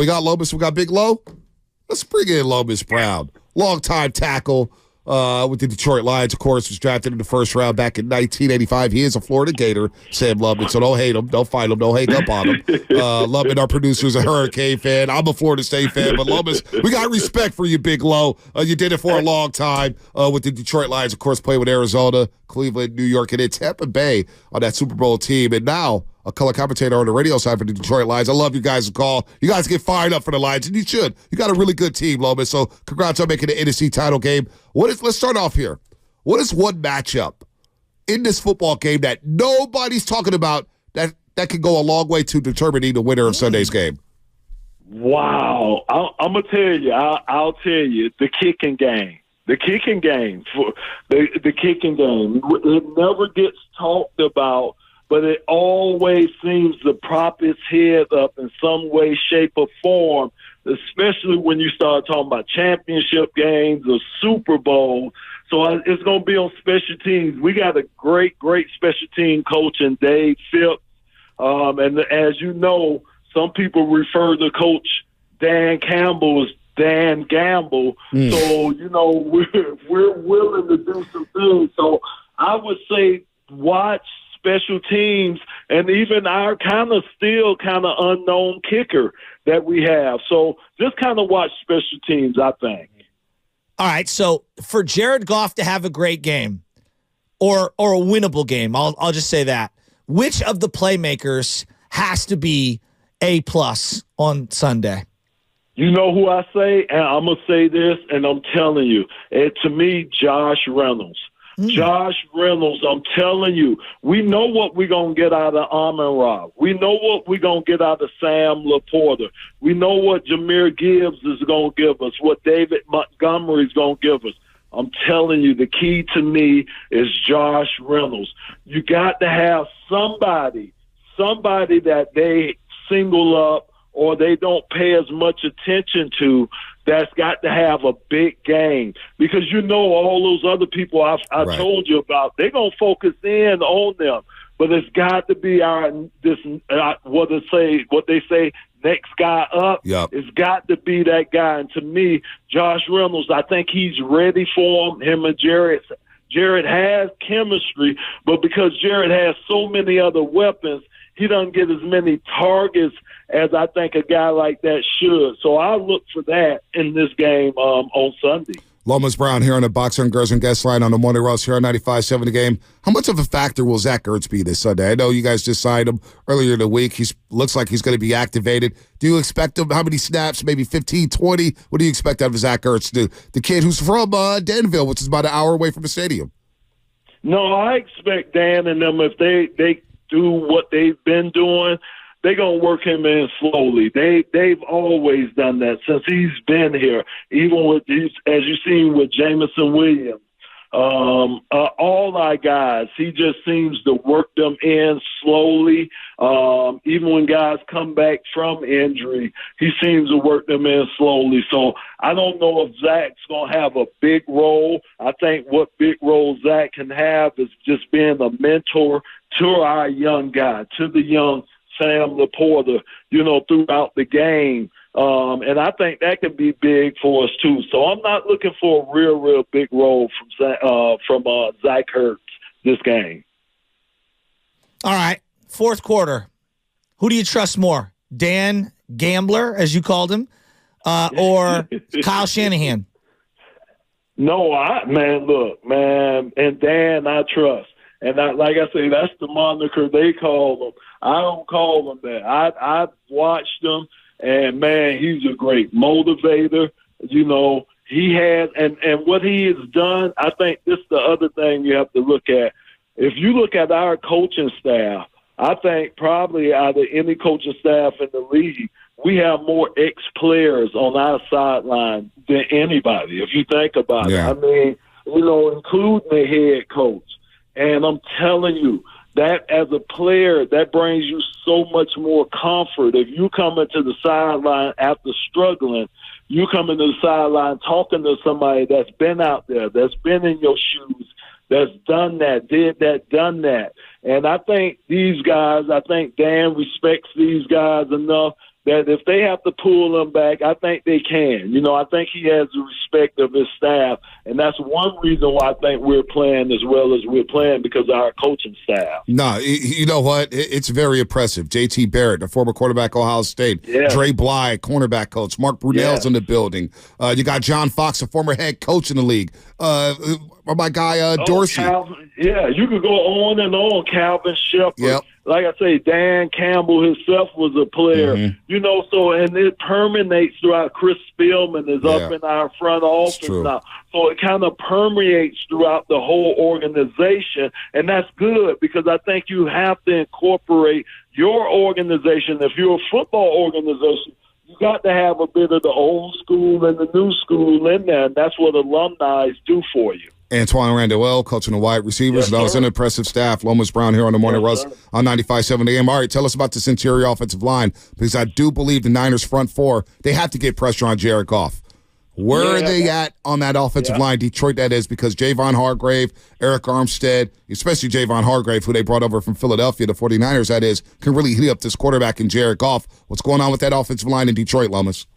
We got Lomas, we got Big Low. Let's bring in Lomas Brown, longtime tackle with the Detroit Lions, of course, was drafted in the first round back in 1985. He is a Florida Gator, Sam Lubman, so don't hate him, don't fight him, don't hang up on him. Lubman, our producer, is a Hurricane fan. I'm a Florida State fan, but Lomas, we got respect for you, Big Low. You did it for a long time with the Detroit Lions, of course, played with Arizona, Cleveland, New York, and then Tampa Bay on that Super Bowl team, and now a color commentator on the radio side for the Detroit Lions. I love you guys' call. You guys get fired up for the Lions, and you should. You got a really good team, Lomas, so congrats on making the NFC title game. Let's start off here. What is one matchup in this football game that nobody's talking about that could go a long way to determining the winner of Sunday's game? Wow. I'm going to tell you. I'll tell you, the kicking game. The kicking game. The kicking game. It never gets talked about, but it always seems to prop its head up in some way, shape, or form, especially when you start talking about championship games or Super Bowl. So it's going to be on special teams. We got a great, great special team coach in Dave Phipps. And as you know, some people refer to Coach Dan Campbell as Dan Gamble. So, we're willing to do some things. So I would say watch special teams, and even our kind of unknown kicker that we have. So just kind of watch special teams, I think. All right, so for Jared Goff to have a great game or a winnable game, I'll just say that, which of the playmakers has to be A+ on Sunday? You know who I say? And I'm going to say this, and I'm telling you, to me, Josh Reynolds. Josh Reynolds, I'm telling you, we know what we're going to get out of Amon-Ra. We know what we're going to get out of Sam Laporta. We know what Jahmyr Gibbs is going to give us, what David Montgomery is going to give us. I'm telling you, the key to me is Josh Reynolds. You got to have somebody that they single up or they don't pay as much attention to, that's got to have a big game, because all those other people I right. told you about, they're going to focus in on them. But it's got to be what they say, next guy up. Yep. It's got to be that guy. And to me, Josh Reynolds, I think he's ready for him and Jared. Jared has chemistry, but because Jared has so many other weapons, he doesn't get as many targets as I think a guy like that should. So I look for that in this game on Sunday. Lomas Brown here on the Boxer and Girls and Guest line on the Morning Roast here on 95.7 The Game. How much of a factor will Zach Ertz be this Sunday? I know you guys just signed him earlier in the week. He looks like he's going to be activated. Do you expect him, how many snaps, maybe 15, 20? What do you expect out of Zach Ertz, the kid who's from Danville, which is about an hour away from the stadium? No, I expect Dan and them, if they do what they've been doing, they're going to work him in slowly. They've always done that since he's been here, even with these, as you've seen with Jameson Williams. All our guys, he just seems to work them in slowly. Even when guys come back from injury, he seems to work them in slowly. So I don't know if Zach's going to have a big role. I think what big role Zach can have is just being a mentor to our young guy, to the young Sam Laporta, throughout the game. And I think that could be big for us too. So I'm not looking for a real big role from Zach Ertz this game. All right, fourth quarter. Who do you trust more, Dan Gambler, as you called him, or Kyle Shanahan? No, and Dan I trust. And like I say, that's the moniker they call them. I don't call them that. I've watched him, and, man, he's a great motivator. He has – and what he has done, I think this is the other thing you have to look at. If you look at our coaching staff, I think probably out of any coaching staff in the league, we have more ex-players on our sideline than anybody, if you think about it. I mean, including the head coach. And I'm telling you, that as a player, that brings you so much more comfort. If you come into the sideline after struggling, you come into the sideline talking to somebody that's been out there, that's been in your shoes, that's done that, did that, done that. And I think these guys, Dan respects these guys enough. that if they have to pull him back, I think they can. I think he has the respect of his staff, and that's one reason why I think we're playing as well as we're playing, because of our coaching staff. No, you know what? It's very impressive. J.T. Barrett, the former quarterback of Ohio State. Yeah. Dre Bly, cornerback coach. Mark Brunell's in the building. You got John Fox, a former head coach in the league. My guy Dorsey. You could go on and on. Calvin Shepard. Yep. Like I say, Dan Campbell himself was a player. And it permeates throughout. Chris Spielman is up in our front office now. So it kind of permeates throughout the whole organization, and that's good, because I think you have to incorporate your organization. If you're a football organization, you got to have a bit of the old school and the new school in there, and that's what alumni do for you. Antoine Randall, coaching the wide receivers. That was an impressive staff. Lomas Brown here on the Morning Rush on 95.7 AM. All right, tell us about this interior offensive line, because I do believe the Niners' front four, they have to get pressure on Jared Goff. Where are they at on that offensive line? Detroit, that is, because Javon Hargrave, Eric Armstead, especially Javon Hargrave, who they brought over from Philadelphia, the 49ers, that is, can really heat up this quarterback in Jared Goff. What's going on with that offensive line in Detroit, Lomas?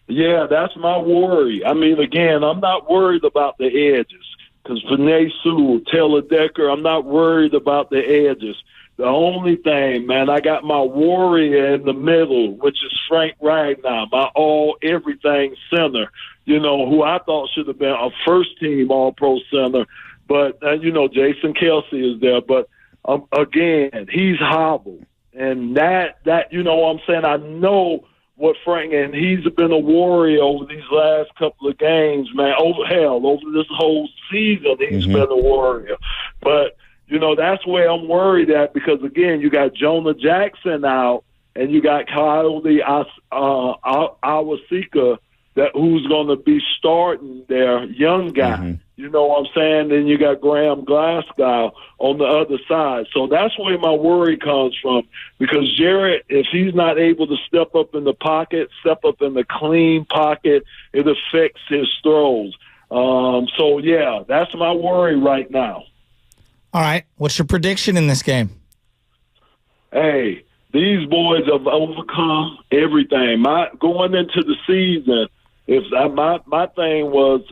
Yeah, that's my worry. I mean, again, I'm not worried about the edges. Because Panay Sewell, Taylor Decker, I'm not worried about the edges. The only thing, man, I got my warrior in the middle, which is Frank Ragnar, my all-everything center, who I thought should have been a first-team All-Pro center. But, Jason Kelsey is there. But, again, he's hobbled. And that what I'm saying, I know what Frank, and he's been a warrior over these last couple of games, man. Over this whole season, he's been a warrior. But, that's where I'm worried at, because, again, you got Jonah Jackson out, and you got Coyote Awasika, who's going to be starting their young guy. You know what I'm saying? Then you got Graham Glasgow on the other side. So that's where my worry comes from, because Jared, if he's not able to step up in the pocket, step up in the clean pocket, it affects his throws. That's my worry right now. All right. What's your prediction in this game? Hey, these boys have overcome everything. Going into the season, my thing was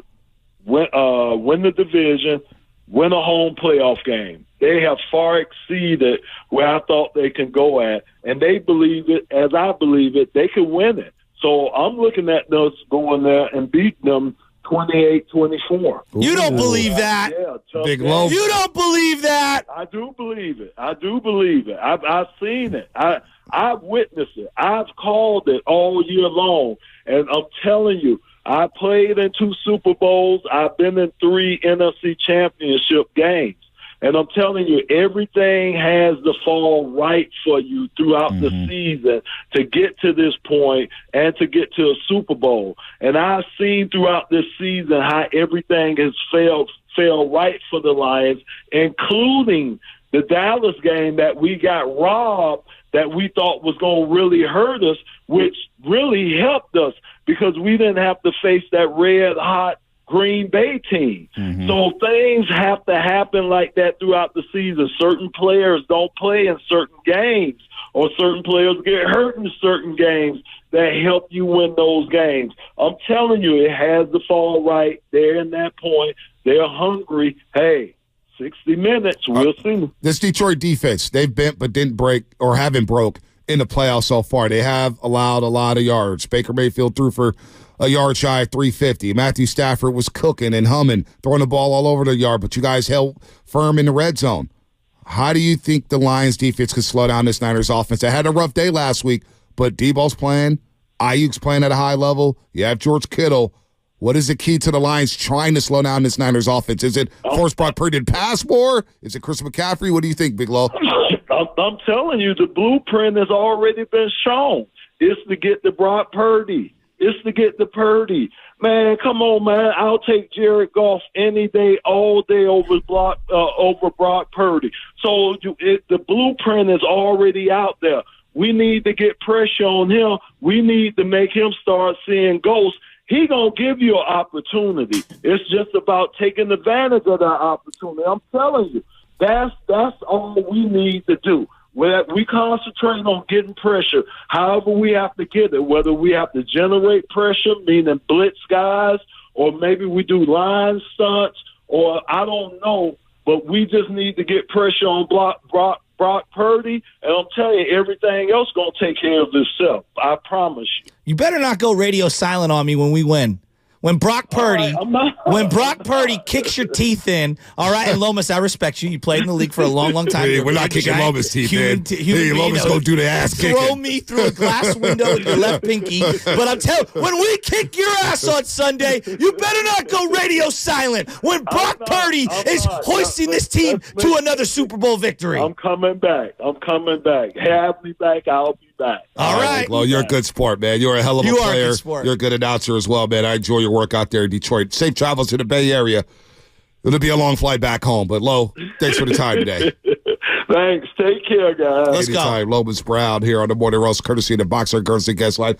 win the division, win a home playoff game. They have far exceeded where I thought they can go at, and they believe it, as I believe it, they can win it. So I'm looking at us going there and beating them 28-24. You don't believe that? Yeah, Big Low. You don't believe that? I do believe it. I've seen it. I've witnessed it. I've called it all year long, and I'm telling you, I played in 2 Super Bowls. I've been in 3 NFC championship games. And I'm telling you, everything has to fall right for you throughout the season to get to this point and to get to a Super Bowl. And I've seen throughout this season how everything has fell right for the Lions, including the Dallas game that we got robbed, that we thought was going to really hurt us, which really helped us because we didn't have to face that red-hot Green Bay team. So things have to happen like that throughout the season. Certain players don't play in certain games, or certain players get hurt in certain games that help you win those games. I'm telling you, it has to fall right. They're in that point. They're hungry. Hey, 60 minutes. We'll see. This Detroit defense, they've bent but didn't break or haven't broke in the playoffs so far. They have allowed a lot of yards. Baker Mayfield threw for a yard shy of 350. Matthew Stafford was cooking and humming, throwing the ball all over the yard, but you guys held firm in the red zone. How do you think the Lions defense could slow down this Niners offense? They had a rough day last week, but Debo's playing. Ayuk's playing at a high level. You have George Kittle. What is the key to the Lions trying to slow down this Niners offense? Is it force Brock Purdy to pass more? Is it Chris McCaffrey? What do you think, Big Low? I'm telling you, the blueprint has already been shown. It's to get the Brock Purdy. Man, come on, man. I'll take Jared Goff any day, all day over Brock Purdy. So the blueprint is already out there. We need to get pressure on him. We need to make him start seeing ghosts. He gonna give you an opportunity. It's just about taking advantage of that opportunity. I'm telling you, that's all we need to do. We concentrate on getting pressure however we have to get it, whether we have to generate pressure, meaning blitz guys, or maybe we do line stunts, or I don't know, but we just need to get pressure on Brock Purdy, and I'm telling you, everything else going to take care of itself. I promise you. You better not go radio silent on me when we win. When Brock Purdy, kicks your teeth in, all right, and Lomas, I respect you. You played in the league for a long, long time. Hey, we're not kicking Lomas' teeth in. Hey, Lomas going to do the ass kicking. Throw me through a glass window with your left pinky. But I'm telling you, when we kick your ass on Sunday, you better not go radio silent. When Brock Purdy is hoisting this team to another Super Bowl victory. I'm coming back. Have me back. I'll be back. All right. Well, you're a good sport, man. You're a hell of a player. Are a good sport. You're a good announcer as well, man. I enjoy your work out there in Detroit. Safe travels to the Bay Area. It'll be a long flight back home. But, Lo, thanks for the time today. Thanks. Take care, guys. Let's go. Lomas Brown here on the Morning Roast, courtesy of the Boxer Girls and Guest Line.